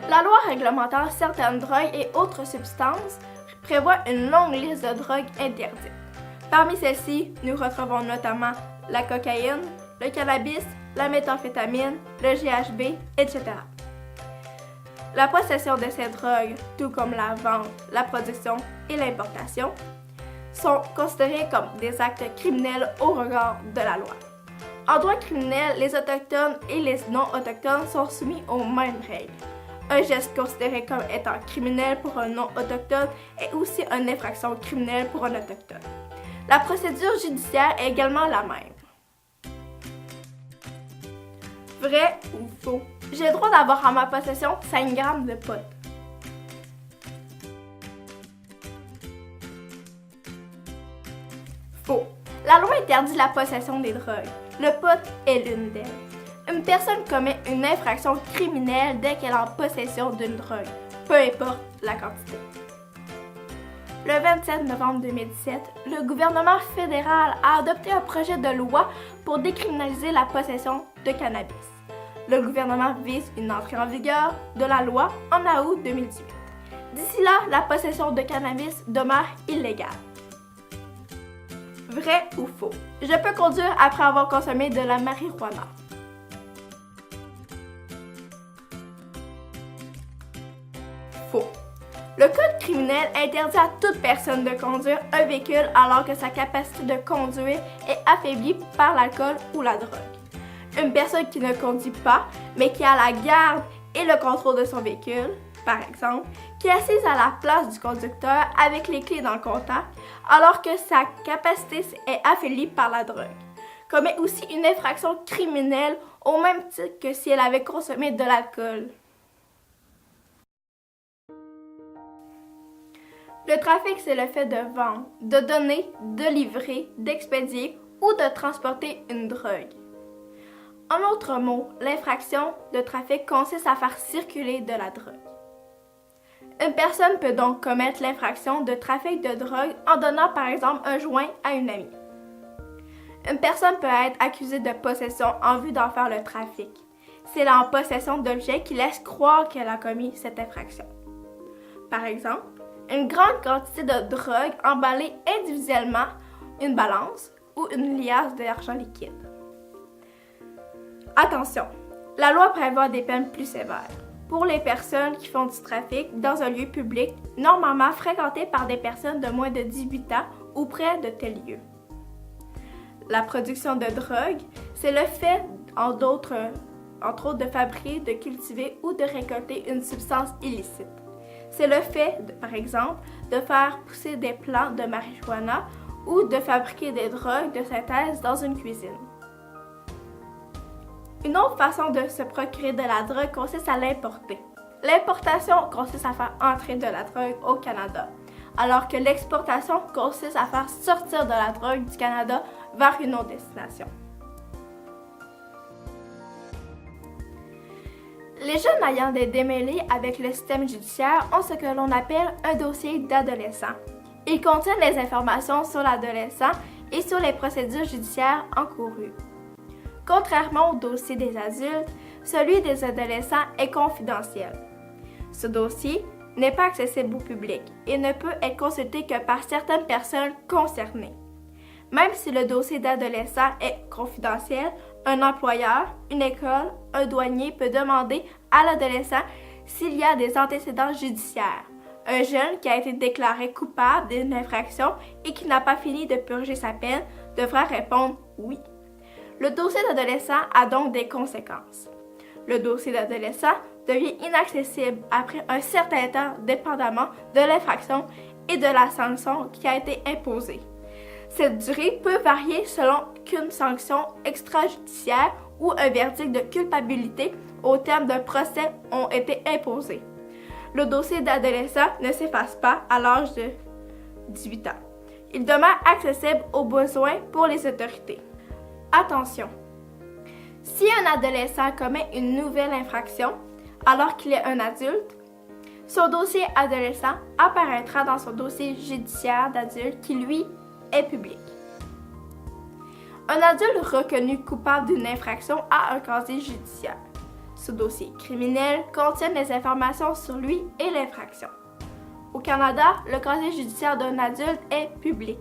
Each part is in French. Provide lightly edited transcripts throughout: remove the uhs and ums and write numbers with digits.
La loi réglementant certaines drogues et autres substances prévoit une longue liste de drogues interdites. Parmi celles-ci, nous retrouvons notamment la cocaïne, le cannabis, la méthamphétamine, le GHB, etc. La possession de ces drogues, tout comme la vente, la production et l'importation, sont considérés comme des actes criminels au regard de la loi. En droit criminel, les autochtones et les non-autochtones sont soumis aux mêmes règles. Un geste considéré comme étant criminel pour un non-autochtone est aussi une infraction criminelle pour un autochtone. La procédure judiciaire est également la même. Vrai ou faux? J'ai le droit d'avoir en ma possession 5 grammes de pot. Faux. La loi interdit la possession des drogues. Le pot est l'une d'elles. Une personne commet une infraction criminelle dès qu'elle est en possession d'une drogue, peu importe la quantité. Le 27 novembre 2017, le gouvernement fédéral a adopté un projet de loi pour décriminaliser la possession de cannabis. Le gouvernement vise une entrée en vigueur de la loi en août 2018. D'ici là, la possession de cannabis demeure illégale. Vrai ou faux? Je peux conduire après avoir consommé de la marijuana. Faux. Le code criminel interdit à toute personne de conduire un véhicule alors que sa capacité de conduire est affaiblie par l'alcool ou la drogue. Une personne qui ne conduit pas, mais qui a la garde et le contrôle de son véhicule, par exemple, qui est assise à la place du conducteur avec les clés dans le contact, alors que sa capacité est affaiblie par la drogue, commet aussi une infraction criminelle au même titre que si elle avait consommé de l'alcool. Le trafic, c'est le fait de vendre, de donner, de livrer, d'expédier ou de transporter une drogue. En d'autres mots, l'infraction de trafic consiste à faire circuler de la drogue. Une personne peut donc commettre l'infraction de trafic de drogue en donnant par exemple un joint à une amie. Une personne peut être accusée de possession en vue d'en faire le trafic. C'est elle est en possession d'objets qui laissent croire qu'elle a commis cette infraction. Par exemple, une grande quantité de drogue emballée individuellement, une balance ou une liasse d'argent liquide. Attention, la loi prévoit des peines plus sévères pour les personnes qui font du trafic dans un lieu public normalement fréquenté par des personnes de moins de 18 ans ou près de tel lieu. La production de drogue, c'est le fait, entre autres, de fabriquer, de cultiver ou de récolter une substance illicite. C'est le fait, par exemple, de faire pousser des plants de marijuana ou de fabriquer des drogues de synthèse dans une cuisine. Une autre façon de se procurer de la drogue consiste à l'importer. L'importation consiste à faire entrer de la drogue au Canada, alors que l'exportation consiste à faire sortir de la drogue du Canada vers une autre destination. Les jeunes ayant des démêlés avec le système judiciaire ont ce que l'on appelle un dossier d'adolescent. Il contient les informations sur l'adolescent et sur les procédures judiciaires encourues. Contrairement au dossier des adultes, celui des adolescents est confidentiel. Ce dossier n'est pas accessible au public et ne peut être consulté que par certaines personnes concernées. Même si le dossier d'adolescent est confidentiel, un employeur, une école, un douanier peut demander à l'adolescent s'il y a des antécédents judiciaires. Un jeune qui a été déclaré coupable d'une infraction et qui n'a pas fini de purger sa peine devra répondre oui. Le dossier d'adolescent a donc des conséquences. Le dossier d'adolescent devient inaccessible après un certain temps dépendamment de l'infraction et de la sanction qui a été imposée. Cette durée peut varier selon qu'une sanction extrajudiciaire ou un verdict de culpabilité au terme d'un procès ont été imposés. Le dossier d'adolescent ne s'efface pas à l'âge de 18 ans. Il demeure accessible aux besoins pour les autorités. Attention! Si un adolescent commet une nouvelle infraction alors qu'il est un adulte, son dossier adolescent apparaîtra dans son dossier judiciaire d'adulte qui, lui, est public. Un adulte reconnu coupable d'une infraction a un casier judiciaire. Ce dossier criminel contient les informations sur lui et l'infraction. Au Canada, le casier judiciaire d'un adulte est public.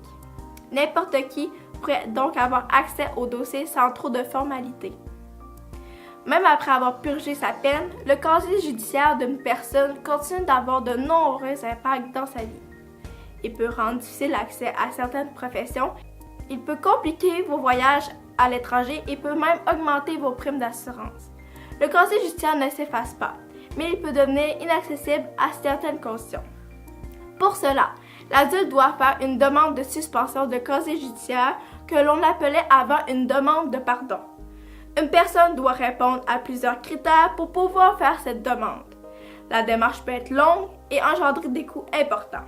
N'importe qui pourrait donc avoir accès au dossier sans trop de formalités. Même après avoir purgé sa peine, le casier judiciaire d'une personne continue d'avoir de nombreux impacts dans sa vie. Il peut rendre difficile l'accès à certaines professions, il peut compliquer vos voyages à l'étranger et peut même augmenter vos primes d'assurance. Le casier judiciaire ne s'efface pas, mais il peut devenir inaccessible à certaines conditions. Pour cela, l'adulte doit faire une demande de suspension de casier judiciaire que l'on appelait avant une demande de pardon. Une personne doit répondre à plusieurs critères pour pouvoir faire cette demande. La démarche peut être longue et engendrer des coûts importants.